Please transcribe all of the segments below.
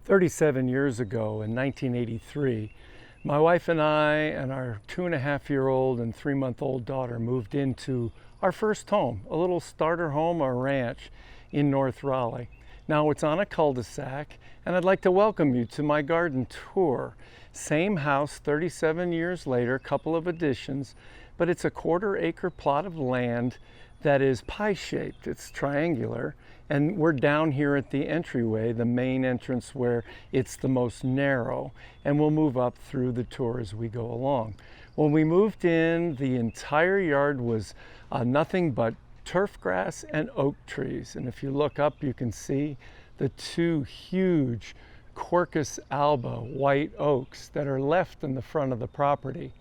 37 years ago in 1983, my wife and I and our 2.5-year-old and 3-month-old daughter moved into our first home, a little starter home or ranch in North Raleigh. Now it's on a cul-de-sac, and I'd like to welcome you to my garden tour. Same house 37 years later, couple of additions, but it's a 1/4-acre plot of land that is pie-shaped. It's triangular, and we're down here at the entryway, the main entrance where it's the most narrow, and we'll move up through the tour as we go along. When we moved in, the entire yard was nothing but turf grass and oak trees, and if you look up you can see the 2 huge Quercus alba white oaks that are left in the front of the property.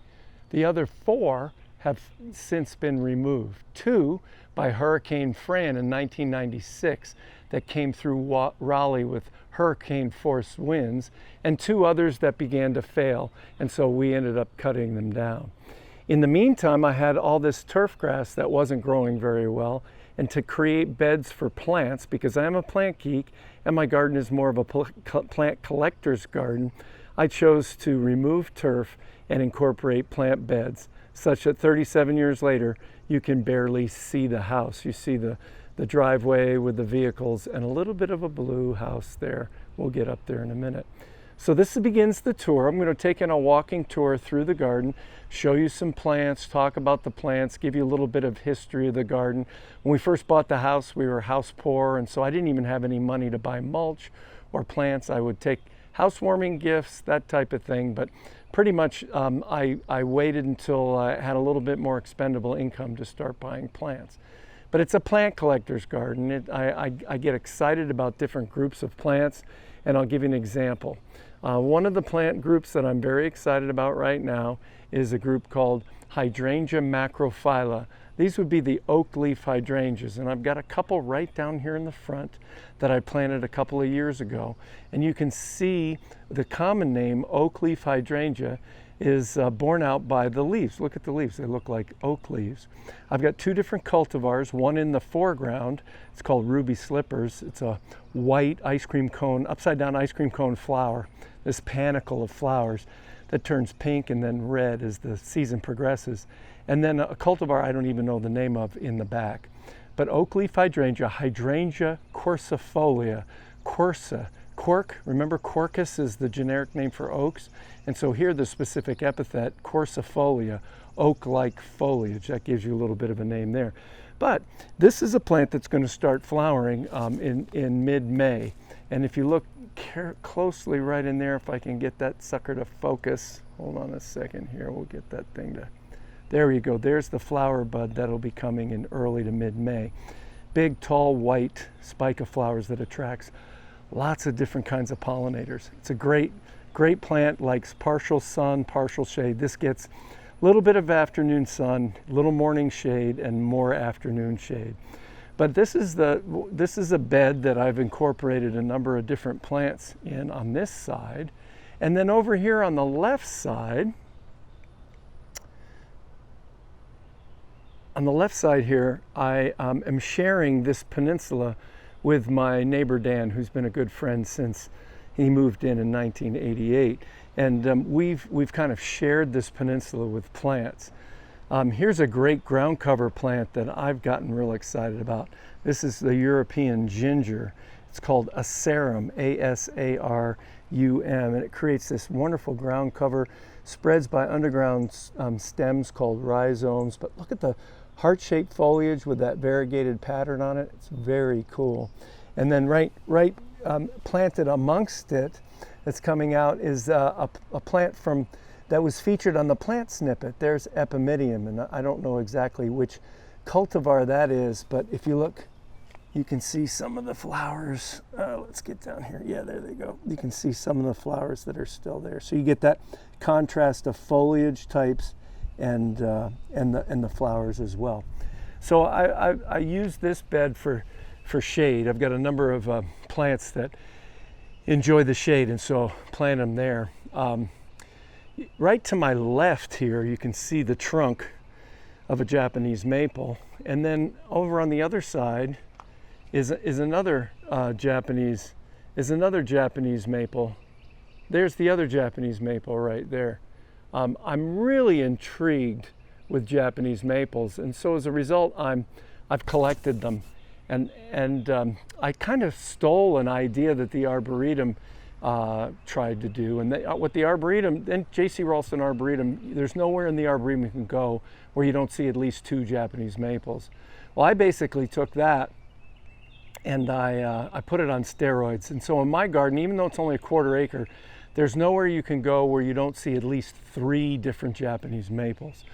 The other 4 have since been removed. 2 by Hurricane Fran in 1996 that came through Raleigh with hurricane force winds, and 2 others that began to fail, and so we ended up cutting them down. In the meantime, I had all this turf grass that wasn't growing very well, and to create beds for plants, because I am a plant geek and my garden is more of a plant collector's garden, I chose to remove turf and incorporate plant beds, such that 37 years later, you can barely see the house. You see the driveway with the vehicles and a little bit of a blue house there. We'll get up there in a minute. So this begins the tour. I'm going to take in a walking tour through the garden, show you some plants, talk about the plants, give you a little bit of history of the garden. When we first bought the house, we were house poor, and so I didn't even have any money to buy mulch or plants. I would take housewarming gifts, that type of thing, but pretty much I waited until I had a little bit more expendable income to start buying plants. But it's a plant collector's garden. I get excited about different groups of plants, and I'll give you an example. One of the plant groups that I'm very excited about right now is a group called Hydrangea macrophylla. These would be the oak leaf hydrangeas, and I've got a couple right down here in the front that I planted a couple of years ago. And you can see the common name, oak leaf hydrangea, is borne out by the leaves. Look at the leaves, they look like oak leaves. I've got 2 different cultivars, one in the foreground, it's called Ruby Slippers. It's a white ice cream cone, upside down ice cream cone flower, this panicle of flowers that turns pink and then red as the season progresses. And then a cultivar I don't even know the name of in the back. But oak leaf hydrangea, Hydrangea quercifolia, remember quercus is the generic name for oaks, and so here the specific epithet, quercifolia, oak-like foliage. That gives you a little bit of a name there. But this is a plant that's going to start flowering in mid-May, and if you look closely right in there, if I can get that sucker to focus, hold on a second here, we'll get that thing to, there you go, there's the flower bud that'll be coming in early to mid-May. Big, tall, white spike of flowers that attracts lots of different kinds of pollinators. It's a great plant, likes partial sun, partial shade. This gets a little bit of afternoon sun, little morning shade, and more afternoon shade. But this is a bed that I've incorporated a number of different plants in on this side. And then over here on the left side, here, I am sharing this peninsula with my neighbor Dan, who's been a good friend since he moved in 1988. And we've kind of shared this peninsula with plants. Here's a great ground cover plant that I've gotten real excited about. This is the European ginger. It's called Asarum, Asarum, and it creates this wonderful ground cover, spreads by underground stems called rhizomes. But look at the heart-shaped foliage with that variegated pattern on it. It's very cool. And then right planted amongst it that's coming out is a plant that was featured on the plant snippet. There's Epimedium, and I don't know exactly which cultivar that is, but if you look, you can see some of the flowers. Let's get down here. Yeah, there they go. You can see some of the flowers that are still there. So you get that contrast of foliage types and the flowers as well. So I use this bed for shade. I've got a number of plants that enjoy the shade, and so plant them there. Right to my left here, you can see the trunk of a Japanese maple, and then over on the other side is another Japanese is another Japanese maple. There's the other Japanese maple right there. I'm really intrigued with Japanese maples, and so as a result, I've collected them, and I kind of stole an idea that the Arboretum tried to do, and what the Arboretum, and J.C. Ralston Arboretum, there's nowhere in the Arboretum you can go where you don't see at least 2 Japanese maples. Well, I basically took that and I put it on steroids, and so in my garden, even though it's only a 1/4 acre, there's nowhere you can go where you don't see at least 3 different Japanese maples.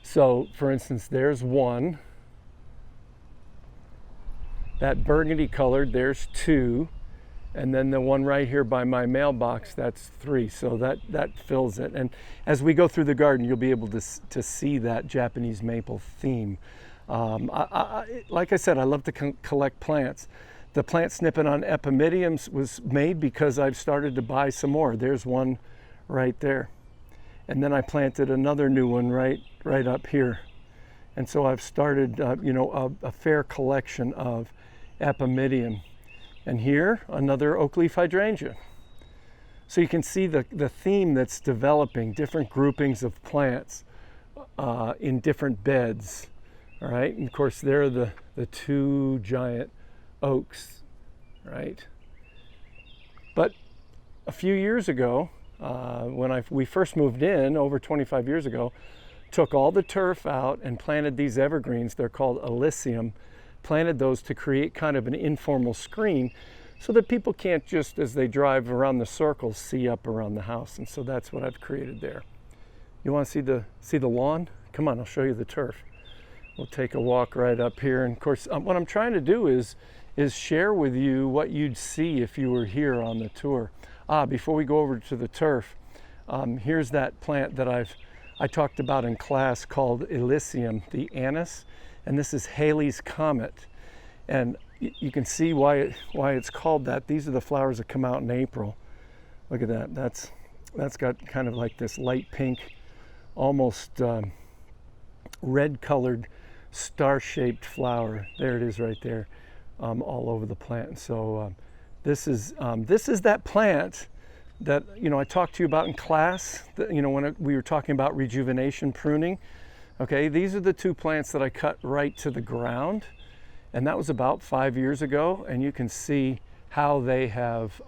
So, for instance, there's one. That burgundy colored, there's 2. And then the one right here by my mailbox, that's 3. So that fills it. And as we go through the garden, you'll be able to see that Japanese maple theme. Like I said, I love to collect plants. The plant snippet on epimediums was made because I've started to buy some more. There's one right there. And then I planted another new one right up here. And so I've started, a fair collection of epimedium. And here, another oak leaf hydrangea. So you can see the theme that's developing, different groupings of plants in different beds. All right, and of course, there are the 2 giant oaks, right? But a few years ago, when we first moved in, over 25 years ago, took all the turf out and planted these evergreens. They're called Elysium. Planted those to create kind of an informal screen so that people can't just, as they drive around the circles, see up around the house. And so that's what I've created there. You want to see the lawn? Come on, I'll show you the turf. We'll take a walk right up here. And of course, what I'm trying to do is share with you what you'd see if you were here on the tour. Before we go over to the turf, here's that plant that I talked about in class called Elysium, the anise. And this is Halley's Comet. And you can see why it's called that. These are the flowers that come out in April. Look at that. That's got kind of like this light pink, almost red colored, star-shaped flower. There it is right there, all over the plant. So this is that plant that I talked to you about in class. When we were talking about rejuvenation pruning. Okay, these are the 2 plants that I cut right to the ground, and that was about 5 years ago. And you can see how they have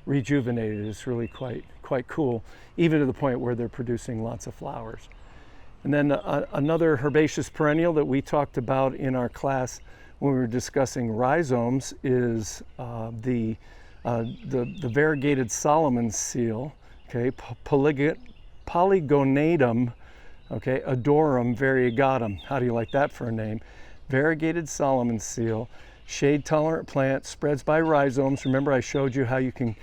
rejuvenated. It's really quite cool, even to the point where they're producing lots of flowers. And then another herbaceous perennial that we talked about in our class when we were discussing rhizomes is the variegated Solomon's seal, okay, Polygonatum, okay, odoratum variegatum. How do you like that for a name? Variegated Solomon's seal, shade-tolerant plant, spreads by rhizomes. Remember, I showed you how you can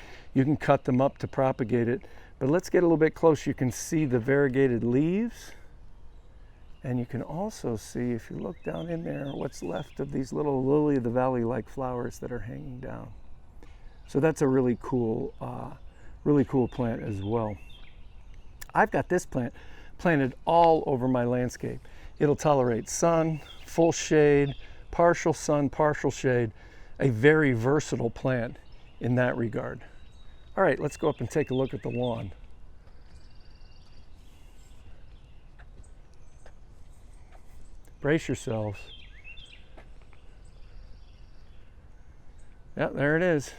cut them up to propagate it. But let's get a little bit closer. You can see the variegated leaves. And you can also see, if you look down in there, what's left of these little lily-of-the-valley-like flowers that are hanging down. So that's a really cool plant as well. I've got this plant planted all over my landscape. It'll tolerate sun, full shade, partial sun, partial shade. A very versatile plant in that regard. All right, let's go up and take a look at the lawn. Brace yourselves. Yeah, there it is.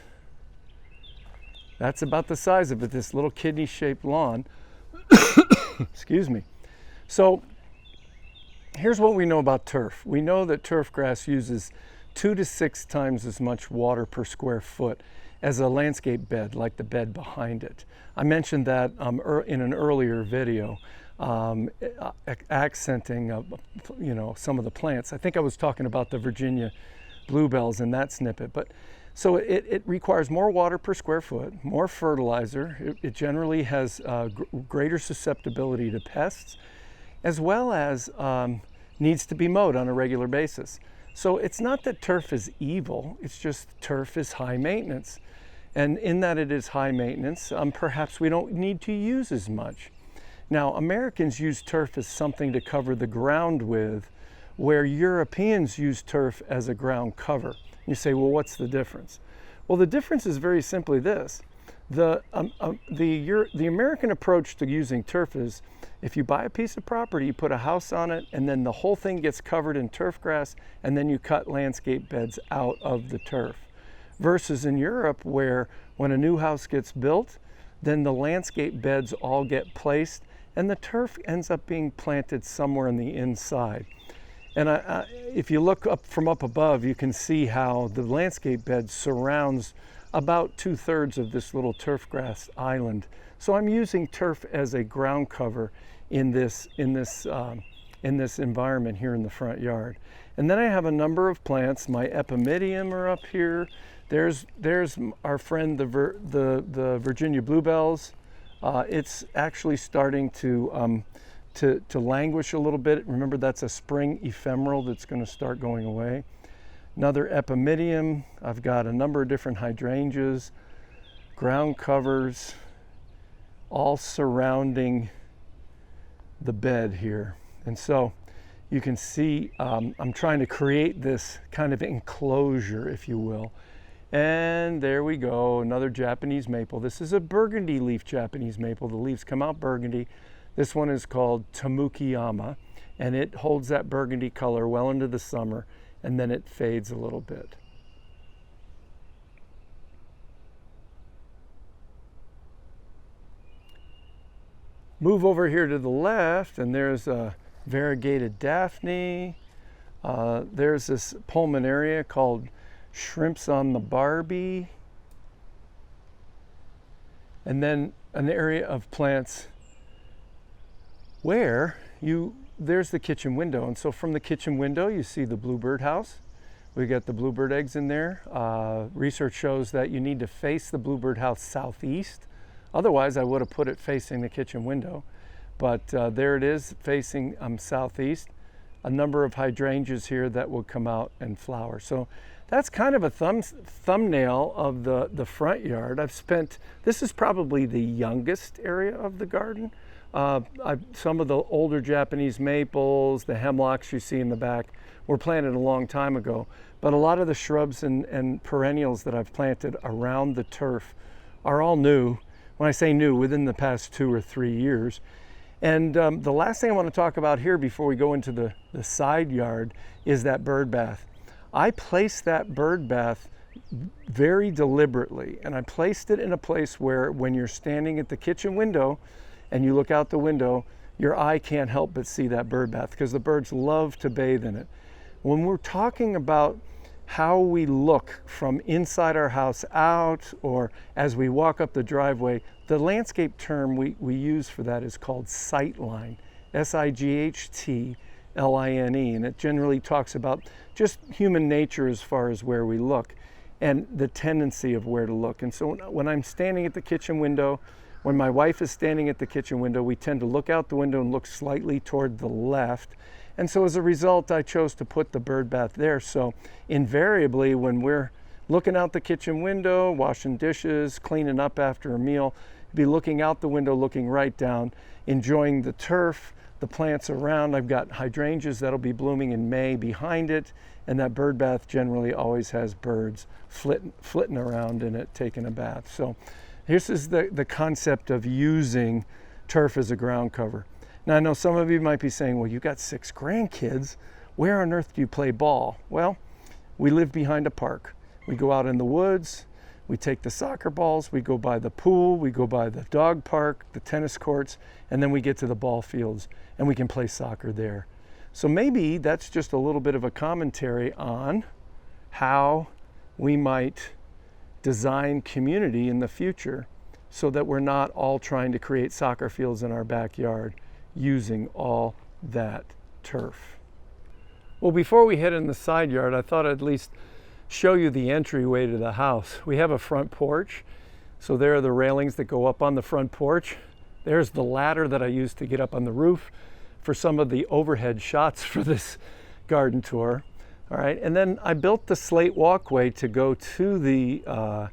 That's about the size of it, this little kidney-shaped lawn. Excuse me. So here's what we know about turf. We know that turf grass uses 2 to 6 times as much water per square foot as a landscape bed, like the bed behind it. I mentioned that in an earlier video, accenting some of the plants. I think I was talking about the Virginia bluebells in that snippet. But so it requires more water per square foot, more fertilizer. It generally has greater susceptibility to pests, as well as needs to be mowed on a regular basis. So it's not that turf is evil, it's just turf is high maintenance. And in that it is high maintenance, perhaps we don't need to use as much. Now, Americans use turf as something to cover the ground with, where Europeans use turf as a ground cover. You say, well, what's the difference? Well, the difference is very simply this. The American approach to using turf is, if you buy a piece of property, you put a house on it, and then the whole thing gets covered in turf grass, and then you cut landscape beds out of the turf. Versus in Europe, where when a new house gets built, then the landscape beds all get placed, and the turf ends up being planted somewhere on the inside. And if you look up from up above, you can see how the landscape bed surrounds about 2/3 of this little turf grass island. So I'm using turf as a ground cover in this environment here in the front yard. And then I have a number of plants. My epimedium are up here. There's our friend the Virginia bluebells. It's actually starting to languish a little bit. Remember, that's a spring ephemeral that's going to start going away. Another epimedium. I've got a number of different hydrangeas, ground covers, all surrounding the bed here. And so you can see I'm trying to create this kind of enclosure, if you will. And there we go, another Japanese maple. This is a burgundy leaf Japanese maple. The leaves come out burgundy. This one is called Tamukiyama, and it holds that burgundy color well into the summer, and then it fades a little bit. Move over here to the left, and there's a variegated Daphne. There's this pulmonaria called Shrimps on the Barbie. And then an area of plants where there's the kitchen window. And so from the kitchen window, you see the bluebird house. We got the bluebird eggs in there. Research shows that you need to face the bluebird house southeast. Otherwise, I would have put it facing the kitchen window. But there it is, facing southeast. A number of hydrangeas here that will come out and flower. So that's kind of a thumbnail of the front yard. This is probably the youngest area of the garden. Some of the older Japanese maples, the hemlocks you see in the back, were planted a long time ago. But a lot of the shrubs and perennials that I've planted around the turf are all new. When I say new, within the past 2 or 3 years. And the last thing I want to talk about here before we go into the side yard is that bird bath. I placed that bird bath very deliberately, and I placed it in a place where when you're standing at the kitchen window and you look out the window, your eye can't help but see that bird bath because the birds love to bathe in it. When we're talking about how we look from inside our house out or as we walk up the driveway, the landscape term we use for that is called sightline, S-I-G-H-T-L-I-N-E, and it generally talks about just human nature as far as where we look and the tendency of where to look. And so when I'm standing at the kitchen window, when my wife is standing at the kitchen window, we tend to look out the window and look slightly toward the left. And so as a result, I chose to put the bird bath there. So invariably, when we're looking out the kitchen window, washing dishes, cleaning up after a meal, be looking out the window, looking right down, enjoying the turf, the plants around. I've got hydrangeas that'll be blooming in May behind it, and that bird bath generally always has birds flitting around in it, taking a bath. So this is the concept of using turf as a ground cover. Now, I know some of you might be saying, well, you got 6 grandkids. Where on earth do you play ball? Well, we live behind a park. We go out in the woods, we take the soccer balls, we go by the pool, we go by the dog park, the tennis courts, and then we get to the ball fields and we can play soccer there. So maybe that's just a little bit of a commentary on how we might design community in the future so that we're not all trying to create soccer fields in our backyard using all that turf. Well, before we head in the side yard, I thought I'd at least show you the entryway to the house. We have a front porch, so there are the railings that go up on the front porch. There's the ladder that I used to get up on the roof for some of the overhead shots for this garden tour. All right, and then I built the slate walkway to go to the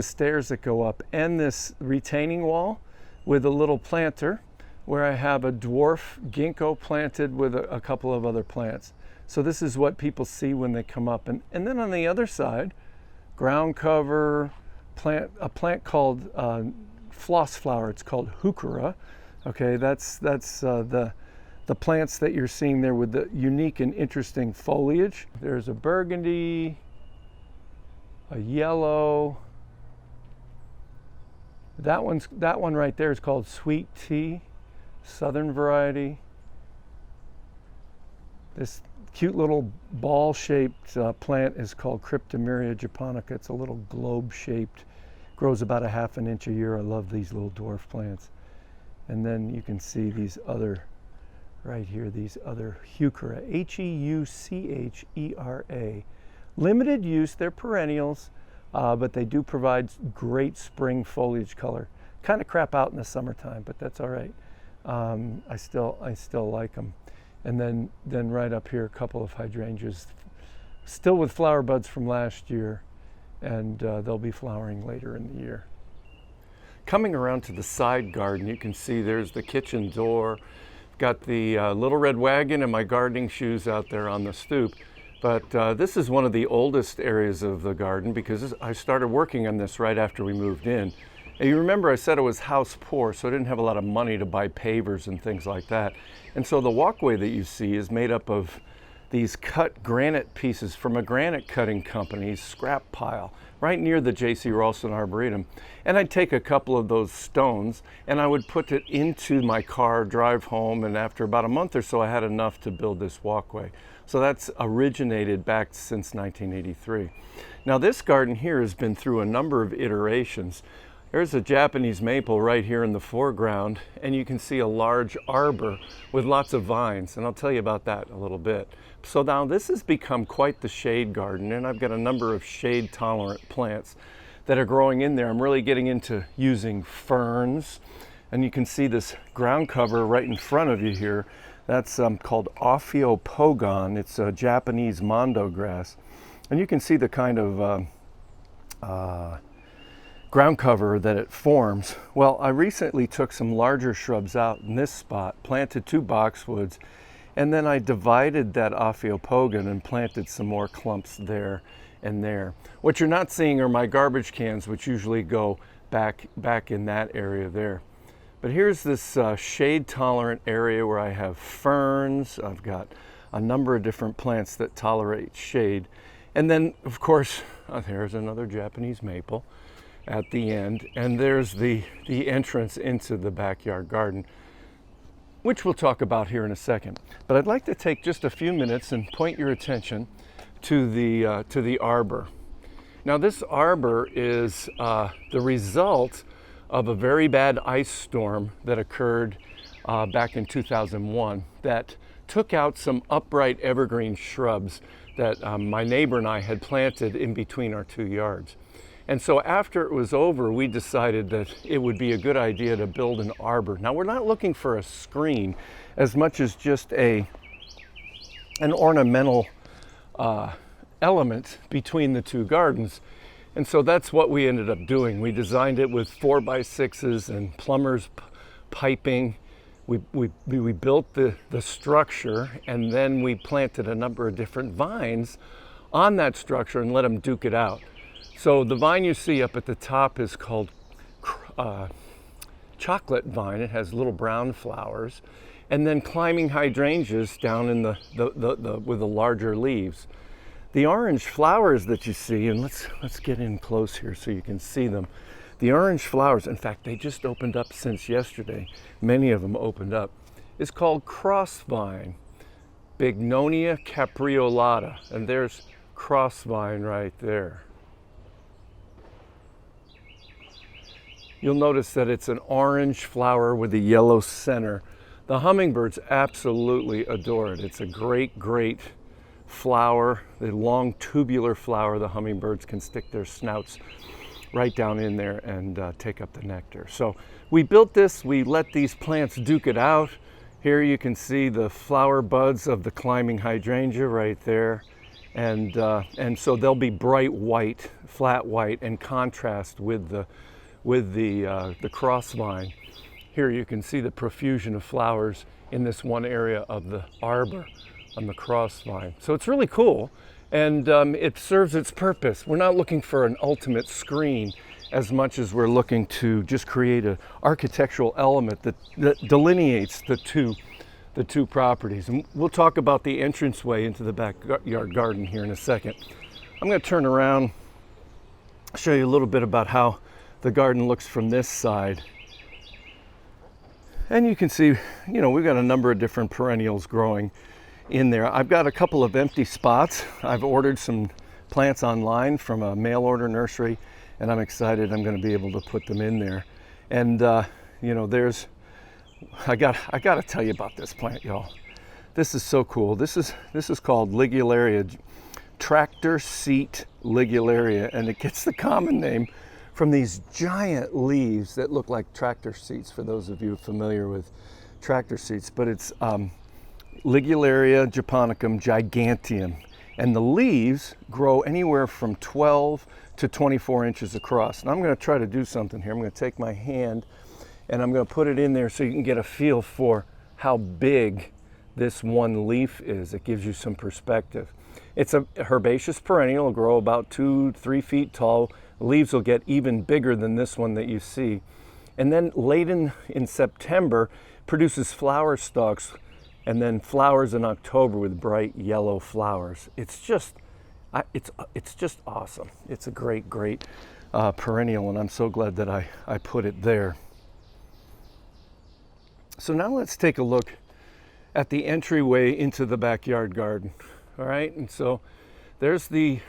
stairs that go up, and this retaining wall with a little planter where I have a dwarf ginkgo planted with a couple of other plants. So this is what people see when they come up. And then on the other side, ground cover, a plant called floss flower. It's called heuchera. Okay, that's the plants that you're seeing there with the unique and interesting foliage. There's a burgundy, a yellow. That one right there is called sweet tea, southern variety. This cute little ball-shaped plant is called Cryptomeria japonica. It's a little globe-shaped, grows about a ½ inch a year. I love these little dwarf plants. And then you can see these other, right here, these other heuchera, Heuchera. Limited use, they're perennials, but they do provide great spring foliage color. Kind of crap out in the summertime, but that's all right. I still like them. And then right up here, a couple of hydrangeas, still with flower buds from last year, and they'll be flowering later in the year. Coming around to the side garden, you can see there's the kitchen door. Got the little red wagon and my gardening shoes out there on the stoop. But this is one of the oldest areas of the garden because I started working on this right after we moved in. And you remember I said I was house poor, so I didn't have a lot of money to buy pavers and things like that. And so the walkway that you see is made up of these cut granite pieces from a granite cutting company's scrap pile right near the J.C. Ralston Arboretum. And I'd take a couple of those stones and I would put it into my car, drive home, and after about a month or so I had enough to build this walkway. So that's originated back since 1983. Now this garden here has been through a number of iterations. There's a Japanese maple right here in the foreground, and you can see a large arbor with lots of vines, and I'll tell you about that a little bit. So now this has become quite the shade garden, and I've got a number of shade tolerant plants that are growing in there. I'm really getting into using ferns, and you can see this ground cover right in front of you here. That's called Ophiopogon. It's a Japanese mondo grass, and you can see the kind of ground cover that it forms. Well, I recently took some larger shrubs out in this spot, planted 2 boxwoods, and then I divided that Ophiopogon and planted some more clumps there and there. What you're not seeing are my garbage cans, which usually go back in that area there. But here's this shade tolerant area where I have ferns. I've got a number of different plants that tolerate shade. And then, of course, there's another Japanese maple at the end, and there's the entrance into the backyard garden, which we'll talk about here in a second. But I'd like to take just a few minutes and point your attention to the arbor. Now this arbor is the result of a very bad ice storm that occurred back in 2001 that took out some upright evergreen shrubs that my neighbor and I had planted in between our 2 yards. And so after it was over, we decided that it would be a good idea to build an arbor. Now we're not looking for a screen as much as just an ornamental element between the 2 gardens. And so that's what we ended up doing. We designed it with 4x6s and plumber's piping. We built the structure, and then we planted a number of different vines on that structure and let them duke it out. So the vine you see up at the top is called chocolate vine. It has little brown flowers, and then climbing hydrangeas down in with the larger leaves. The orange flowers that you see, and let's get in close here so you can see them. The orange flowers, in fact, they just opened up since yesterday. Many of them opened up. Is called crossvine, Bignonia capreolata, and there's crossvine right there. You'll notice that it's an orange flower with a yellow center. The hummingbirds absolutely adore it. It's a great, great flower, the long tubular flower. The hummingbirds can stick their snouts right down in there and take up the nectar. So we built this, we let these plants duke it out. Here you can see the flower buds of the climbing hydrangea right there. And so they'll be bright white, flat white, and contrast with the crossvine. Here you can see the profusion of flowers in this one area of the arbor on the crossvine. So it's really cool, And it serves its purpose. We're not looking for an ultimate screen as much as we're looking to just create an architectural element that delineates the two properties. And we'll talk about the entranceway into the backyard garden here in a second. I'm going to turn around, show you a little bit about how the garden looks from this side. And you can see, you know, we've got a number of different perennials growing in there. I've got a couple of empty spots. I've ordered some plants online from a mail order nursery, and I'm excited I'm going to be able to put them in there. And you know, I got to tell you about this plant, y'all. This is so cool. This is called Ligularia, tractor seat Ligularia, and it gets the common name from these giant leaves that look like tractor seats, for those of you familiar with tractor seats. But it's Ligularia japonicum giganteum, and the leaves grow anywhere from 12 to 24 inches across. And I'm going to try to do something here. I'm going to take my hand and I'm going to put it in there so you can get a feel for how big this one leaf is. It gives you some perspective. It's a herbaceous perennial. It'll grow about 2-3 feet tall. Leaves will get even bigger than this one that you see. And then late in September, produces flower stalks and then flowers in October with bright yellow flowers. It's just awesome. It's a great perennial, and I'm so glad that I put it there. So now let's take a look at the entryway into the backyard garden. All right, and so there's the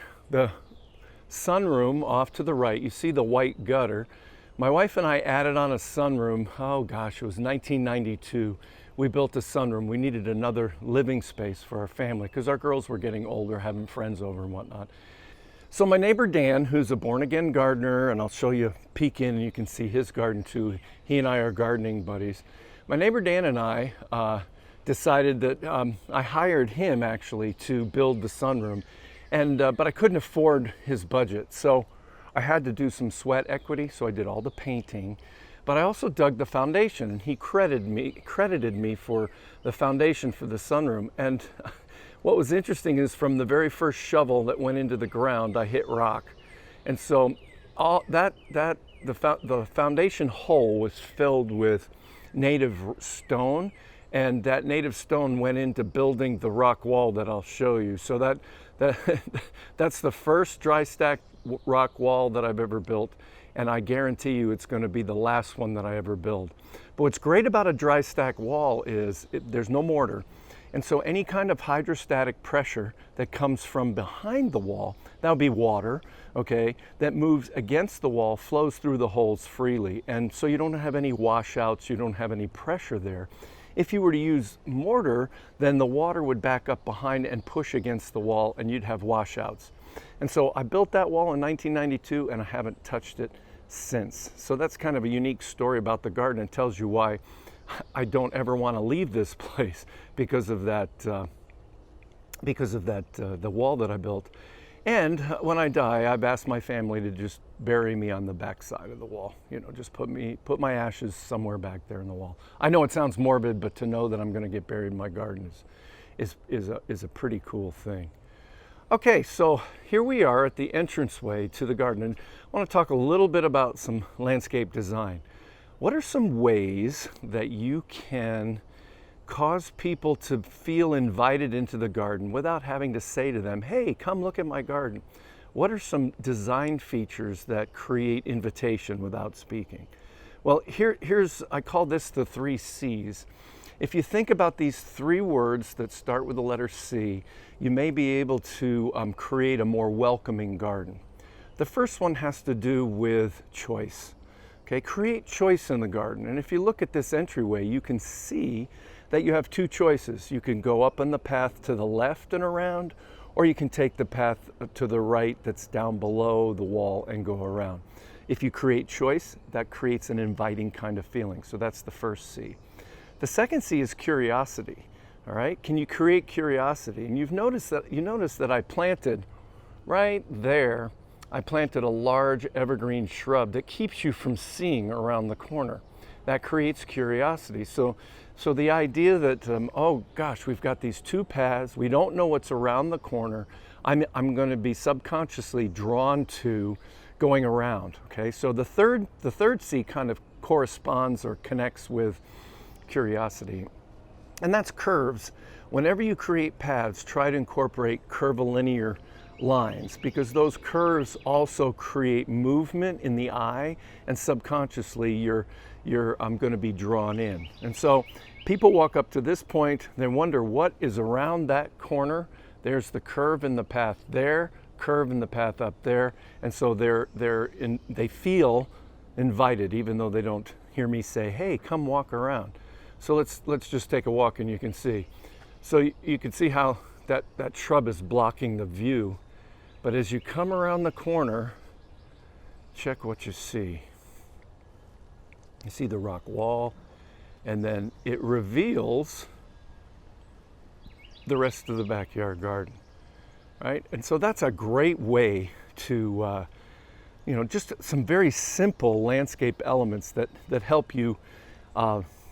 sunroom off to the right. You see the white gutter. My wife and I added on a sunroom, oh gosh, it was 1992. We built a sunroom. We needed another living space for our family because our girls were getting older, having friends over and whatnot. So my neighbor Dan, who's a born-again gardener, and I'll show you, peek in and you can see his garden too. He and I are gardening buddies. My neighbor Dan and I decided that I hired him actually to build the sunroom. But I couldn't afford his budget, so I had to do some sweat equity, so I did all the painting. But I also dug the foundation, and he credited me for the foundation for the sunroom. And what was interesting is from the very first shovel that went into the ground, I hit rock. And so the foundation hole was filled with native stone, and that native stone went into building the rock wall that I'll show you. So that's the first dry stack rock wall that I've ever built, and I guarantee you it's going to be the last one that I ever build. But what's great about a dry stack wall is there's no mortar, and so any kind of hydrostatic pressure that comes from behind the wall, that would be water, okay, that moves against the wall, flows through the holes freely, and so you don't have any washouts, you don't have any pressure there. If you were to use mortar, then the water would back up behind and push against the wall, and you'd have washouts. And so I built that wall in 1992, and I haven't touched it since. So that's kind of a unique story about the garden. It tells you why I don't ever want to leave this place because of that, the wall that I built. And when I die, I've asked my family to just bury me on the back side of the wall. You know, just put my ashes somewhere back there in the wall. I know it sounds morbid, but to know that I'm going to get buried in my garden is a pretty cool thing. Okay, so here we are at the entranceway to the garden, and I want to talk a little bit about some landscape design. What are some ways that you can cause people to feel invited into the garden without having to say to them, hey, come look at my garden? What are some design features that create invitation without speaking? Well, I call this the 3 C's. If you think about these 3 words that start with the letter C, you may be able to create a more welcoming garden. The first one has to do with choice. Okay, create choice in the garden. And if you look at this entryway, you can see that you have 2 choices. You can go up on the path to the left and around, or you can take the path to the right that's down below the wall and go around. If you create choice, that creates an inviting kind of feeling. So that's the first C. The second C is curiosity. All right, can you create curiosity? And you notice that I planted right there, I planted a large evergreen shrub that keeps you from seeing around the corner. That creates curiosity. So the idea that, oh gosh, we've got these 2 paths, we don't know what's around the corner, I'm going to be subconsciously drawn to going around. Okay, so the third C kind of corresponds or connects with curiosity, and that's curves. Whenever you create paths, try to incorporate curvilinear lines, because those curves also create movement in the eye, and subconsciously I'm going to be drawn in. And so people walk up to this point, they wonder what is around that corner. There's the curve in the path there, curve in the path up there, and so they feel invited, even though they don't hear me say, "Hey, come walk around." So let's just take a walk, and you can see. So you can see how that shrub is blocking the view. But as you come around the corner, check what you see. You see the rock wall, and then it reveals the rest of the backyard garden, right? And so that's a great way to, just some very simple landscape elements that help you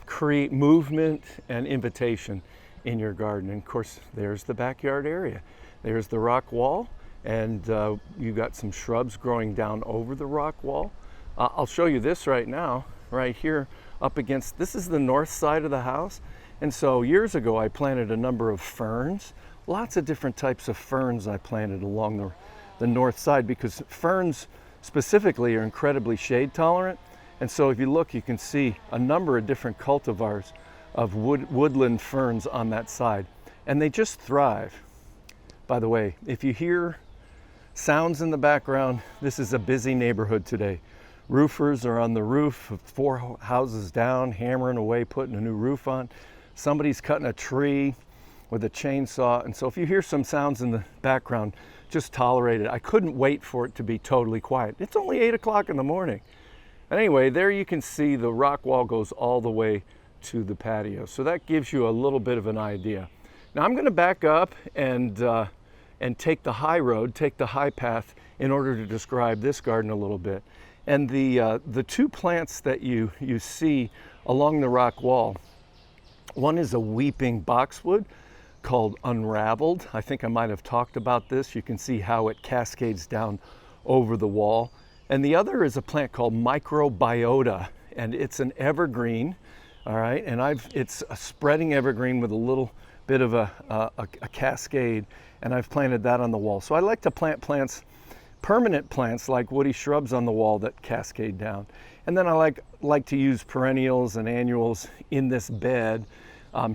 create movement and invitation in your garden. And of course, there's the backyard area. There's the rock wall, and you've got some shrubs growing down over the rock wall. I'll show you this right now, right here up against, this is the north side of the house. And so years ago, I planted a number of ferns, lots of different types of ferns I planted along the north side, because ferns specifically are incredibly shade tolerant. And so if you look, you can see a number of different cultivars of woodland ferns on that side, and they just thrive. By the way, if you hear sounds in the background, this is a busy neighborhood today. Roofers are on the roof of 4 houses down, hammering away, putting a new roof on. Somebody's cutting a tree with a chainsaw. And so if you hear some sounds in the background, just tolerate it. I couldn't wait for it to be totally quiet. It's only 8 o'clock in the morning. Anyway, there you can see the rock wall goes all the way to the patio. So that gives you a little bit of an idea. Now I'm going to back up and take the high road, take the high path in order to describe this garden a little bit. And the 2 plants that you see along the rock wall, one is a weeping boxwood called Unraveled. I think I might have talked about this. You can see how it cascades down over the wall. And the other is a plant called Microbiota, and it's an evergreen, all right? And it's a spreading evergreen with a little bit of a cascade, and I've planted that on the wall. So I like to plant plants, permanent plants like woody shrubs on the wall that cascade down. And then I like to use perennials and annuals in this bed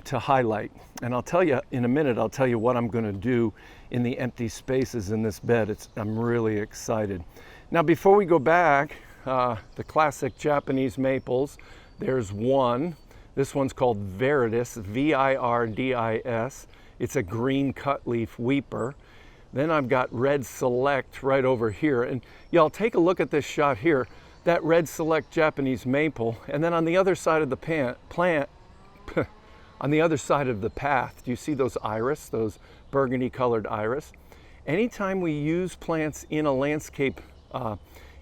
to highlight. And I'll tell you in a minute, I'll tell you what I'm going to do in the empty spaces in this bed. I'm really excited. Now, before we go back, the classic Japanese maples, there's one. This one's called Viridis, V-I-R-D-I-S. It's a green cutleaf weeper. Then I've got Red Select right over here. And y'all take a look at this shot here, that Red Select Japanese maple. And then on the other side of the on the other side of the path, do you see those iris, those burgundy colored iris? Anytime we use plants in a landscape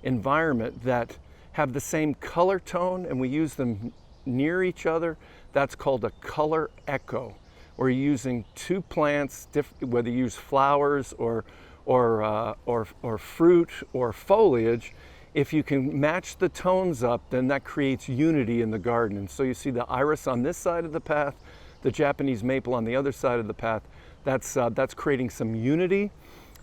environment that have the same color tone and we use them near each other, that's called a color echo. We're using 2 plants, whether you use flowers or fruit or foliage. If you can match the tones up, then that creates unity in the garden. And so you see the iris on this side of the path, the Japanese maple on the other side of the path. That's creating some unity,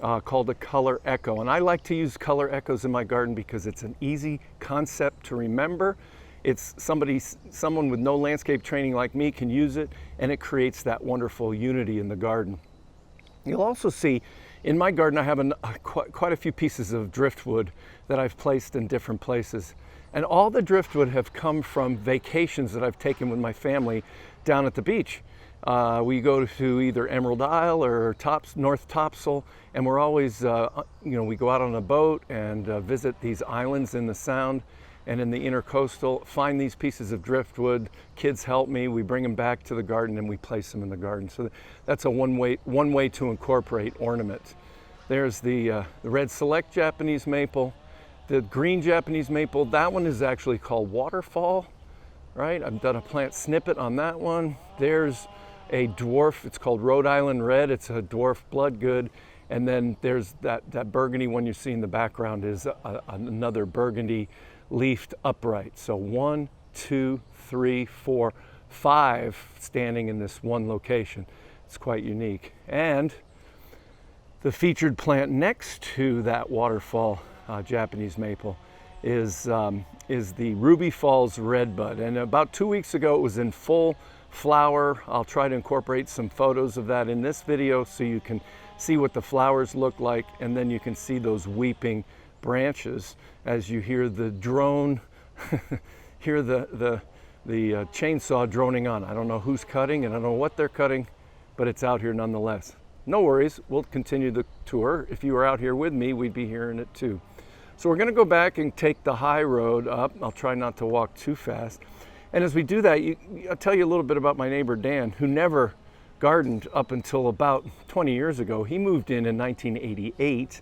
called a color echo. And I like to use color echoes in my garden because it's an easy concept to remember. It's someone with no landscape training like me can use it, and it creates that wonderful unity in the garden. You'll also see in my garden I have quite a few pieces of driftwood that I've placed in different places. And all the driftwood have come from vacations that I've taken with my family down at the beach. We go to either Emerald Isle or North Topsail, and we're always, we go out on a boat and visit these islands in the Sound and in the intercoastal, find these pieces of driftwood. Kids help me, we bring them back to the garden and we place them in the garden. So that's one way to incorporate ornament. There's the Red Select Japanese maple, the green Japanese maple. That one is actually called Waterfall, right? I've done a plant snippet on that one. There's a dwarf, it's called Rhode Island Red. It's a dwarf bloodgood. And then there's that burgundy one you see in the background is another burgundy leafed upright. So 1, 2, 3, 4, 5 standing in this one location. It's quite unique. And the featured plant next to that waterfall Japanese maple is the Ruby Falls Redbud. And about 2 weeks ago, it was in full flower. I'll try to incorporate some photos of that in this video so you can see what the flowers look like, and then you can see those weeping branches as you hear the drone, hear the chainsaw droning on. I don't know who's cutting and I don't know what they're cutting, but it's out here nonetheless. No worries, we'll continue the tour. If you were out here with me, we'd be hearing it too. So we're gonna go back and take the high road up. I'll try not to walk too fast. And as we do that, I'll tell you a little bit about my neighbor Dan, who never gardened up until about 20 years ago. He moved in 1988,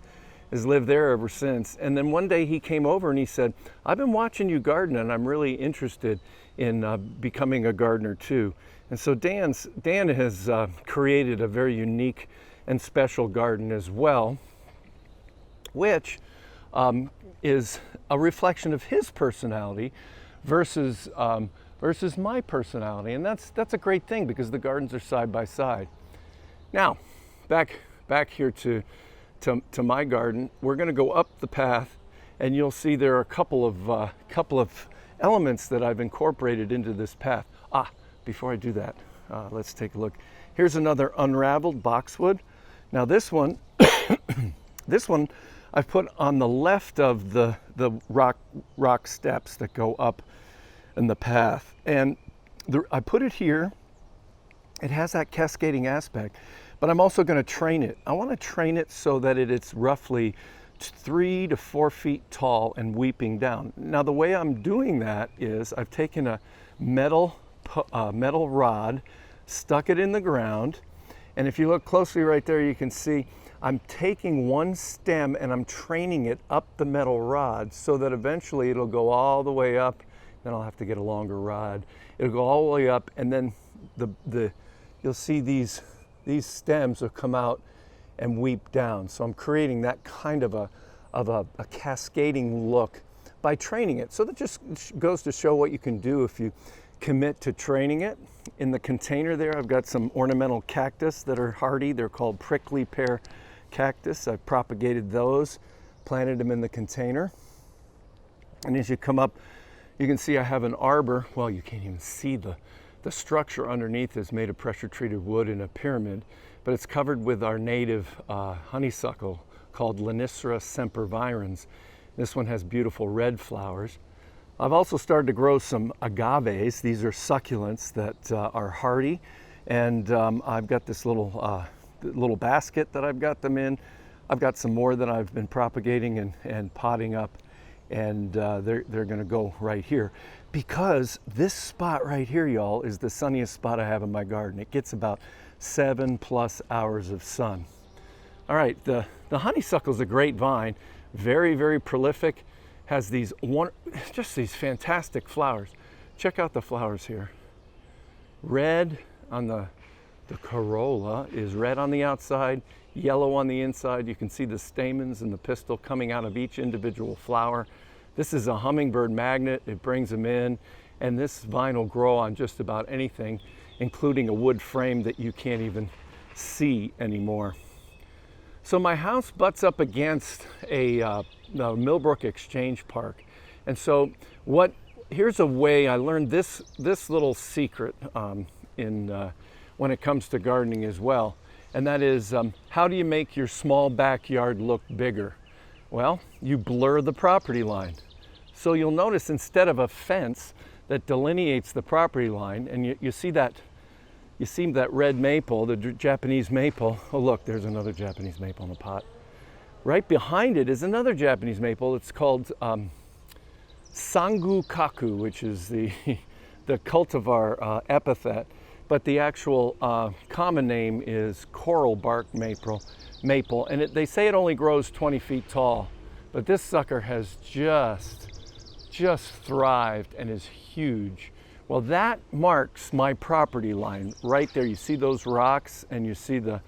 has lived there ever since. And then one day he came over and he said, I've been watching you garden and I'm really interested in becoming a gardener too. And so Dan has created a very unique and special garden as well, which is a reflection of his personality versus my personality. And that's a great thing because the gardens are side by side. Now, back here to my garden, we're going to go up the path and you'll see there are a couple of elements that I've incorporated into this path. Before I do that, let's take a look. Here's another unraveled boxwood. Now this one, this one I've put on the left of the rock steps that go up in the path. And I put it here. It has that cascading aspect, but I'm also going to train it. I want to train it so that it's roughly 3 to 4 feet tall and weeping down. Now the way I'm doing that is I've taken a metal rod, stuck it in the ground, and if you look closely right there, you can see I'm taking one stem and I'm training it up the metal rod so that eventually it'll go all the way up. Then I'll have to get a longer rod. It'll go all the way up, and then you'll see these stems will come out and weep down. So I'm creating that kind of a cascading look by training it. So that just goes to show what you can do if you commit to training it. In the container there, I've got some ornamental cactus that are hardy. They're called prickly pear cactus. I've propagated those, planted them in the container. And as you come up, you can see I have an arbor. Well, you can't even see the structure underneath is made of pressure treated wood in a pyramid, but it's covered with our native honeysuckle called Linicera sempervirens. This one has beautiful red flowers. I've also started to grow some agaves. These are succulents that are hardy, and I've got this little basket that I've got them in. I've got some more that I've been propagating and potting up, and they're going to go right here because this spot right here, y'all, is the sunniest spot I have in my garden. It gets about 7+ hours of sun. All right, the honeysuckle is a great vine, very, very prolific. Has these fantastic flowers. Check out the flowers here. Red on the corolla is red on the outside, yellow on the inside. You can see the stamens and the pistil coming out of each individual flower. This is a hummingbird magnet. It brings them in, and this vine will grow on just about anything, including a wood frame that you can't even see anymore. So my house butts up against a Millbrook Exchange Park. And so here's a way I learned this little secret when it comes to gardening as well. And that is, how do you make your small backyard look bigger? Well, you blur the property line. So you'll notice instead of a fence that delineates the property line, and you see that red maple, the Japanese maple. Oh look, there's another Japanese maple in the pot. Right behind it is another Japanese maple. It's called Sangukaku, which is the cultivar epithet, but the actual common name is coral bark maple, and they say it only grows 20 feet tall, but this sucker has just thrived and is huge. Well, that marks my property line right there. You see those rocks and you see the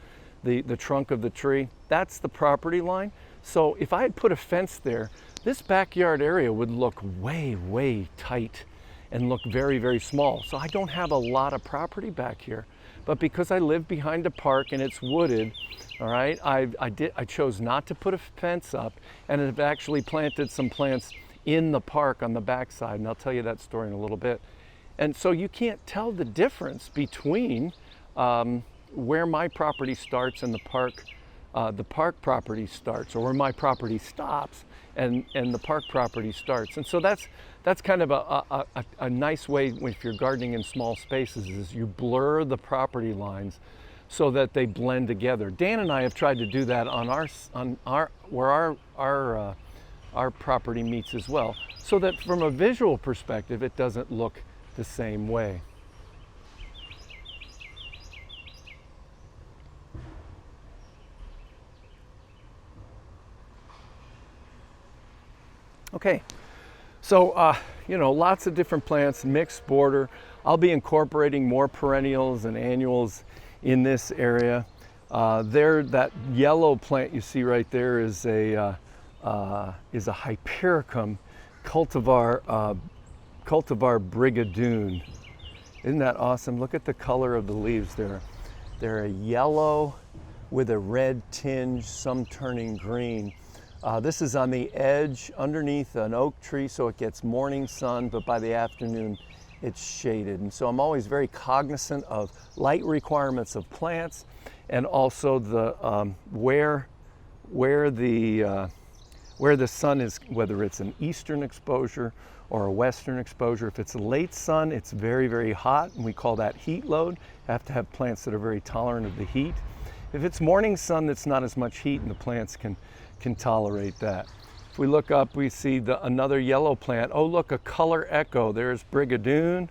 the trunk of the tree, that's the property line. So if I had put a fence there, this backyard area would look way tight and look very small. So I don't have a lot of property back here. But because I live behind a park and it's wooded, all right, I chose not to put a fence up, and have actually planted some plants in the park on the backside, and I'll tell you that story in a little bit. And so you can't tell the difference between where my property starts and the park property starts, or where my property stops and the park property starts. And so that's kind of a nice way if you're gardening in small spaces, is you blur the property lines so that they blend together. Dan and I have tried to do that on where our property meets as well, so that from a visual perspective it doesn't look the same way. Okay, so lots of different plants, mixed border. I'll be incorporating more perennials and annuals in this area. That yellow plant you see right there is a Hypericum cultivar Brigadoon. Isn't that awesome? Look at the color of the leaves there. They're a yellow with a red tinge, some turning green. This is on the edge underneath an oak tree, so it gets morning sun, but by the afternoon it's shaded. And so I'm always very cognizant of light requirements of plants, and also the where the sun is, whether it's an eastern exposure or a western exposure. If it's a late sun, it's very hot, and we call that heat load. You have to have plants that are very tolerant of the heat. If it's morning sun, that's not as much heat, and the plants can tolerate that. If we look up, we see another yellow plant. Oh, look, a color echo. There's Brigadoon,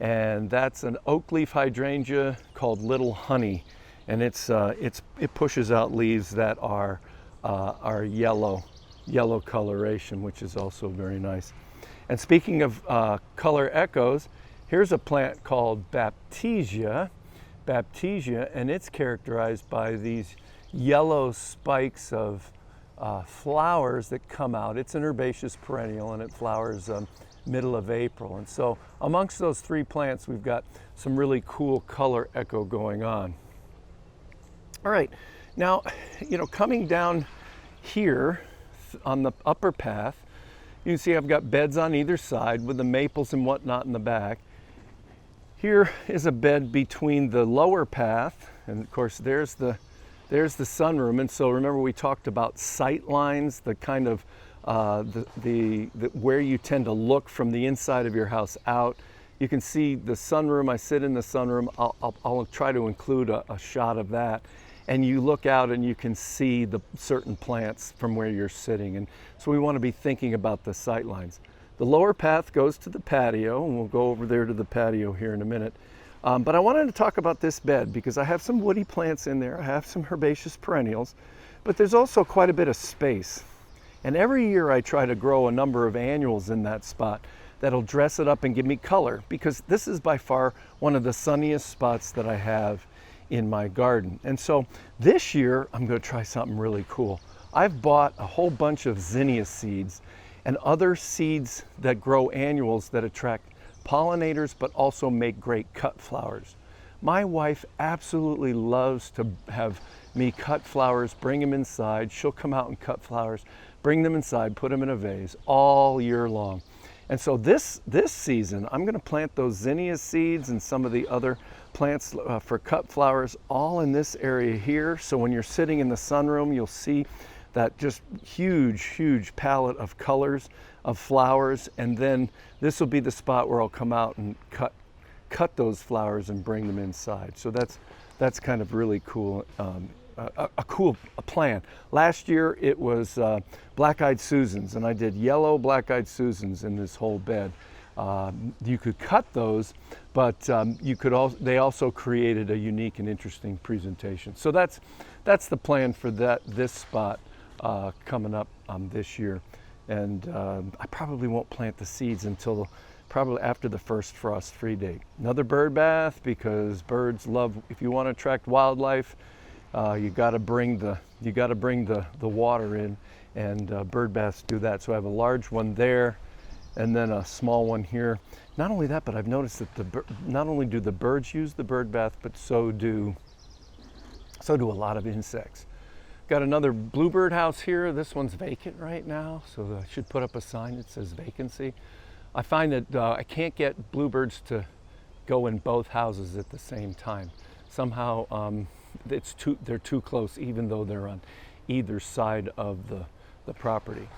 and that's an oak leaf hydrangea called Little Honey, and it pushes out leaves that are yellow coloration, which is also very nice. And speaking of color echoes, here's a plant called Baptisia, and it's characterized by these yellow spikes of flowers that come out. It's an herbaceous perennial, and it flowers middle of April. And so amongst those three plants, we've got some really cool color echo going on. All right, now, coming down here on the upper path, you can see I've got beds on either side with the maples and whatnot in the back. Here is a bed between the lower path, and of course there's the sunroom. And so remember, we talked about sight lines, the kind of where you tend to look from the inside of your house out. You can see the sunroom. I sit in the sunroom. I'll try to include a shot of that. And you look out and you can see the certain plants from where you're sitting. And so we want to be thinking about the sight lines. The lower path goes to the patio, and we'll go over there to the patio here in a minute. But I wanted to talk about this bed because I have some woody plants in there. I have some herbaceous perennials, but there's also quite a bit of space. And every year I try to grow a number of annuals in that spot that'll dress it up and give me color, because this is by far one of the sunniest spots that I have in my garden. And so this year I'm going to try something really cool. I've bought a whole bunch of zinnia seeds and other seeds that grow annuals that attract pollinators but also make great cut flowers. My wife absolutely loves to have me cut flowers, bring them inside. She'll come out and cut flowers, bring them inside, put them in a vase all year long. And so this season, I'm going to plant those zinnia seeds and some of the other plants for cut flowers all in this area here. So when you're sitting in the sunroom, you'll see that just huge palette of colors of flowers. And then this will be the spot where I'll come out and cut those flowers and bring them inside. So that's kind of really cool. A cool plan. Last year it was black-eyed Susans, and I did yellow black-eyed Susans in this whole bed. You could cut those, but they also created a unique and interesting presentation. So that's the plan for this spot coming up this year. And I probably won't plant the seeds until probably after the first frost-free date. Another bird bath, because birds love, if you want to attract wildlife, You got to bring the water in, and bird baths do that. So I have a large one there, and then a small one here. Not only that, but I've noticed that not only do the birds use the bird bath, but so do a lot of insects. Got another bluebird house here. This one's vacant right now, so I should put up a sign that says vacancy. I find that I can't get bluebirds to go in both houses at the same time. Somehow they're too close, even though they're on either side of the property.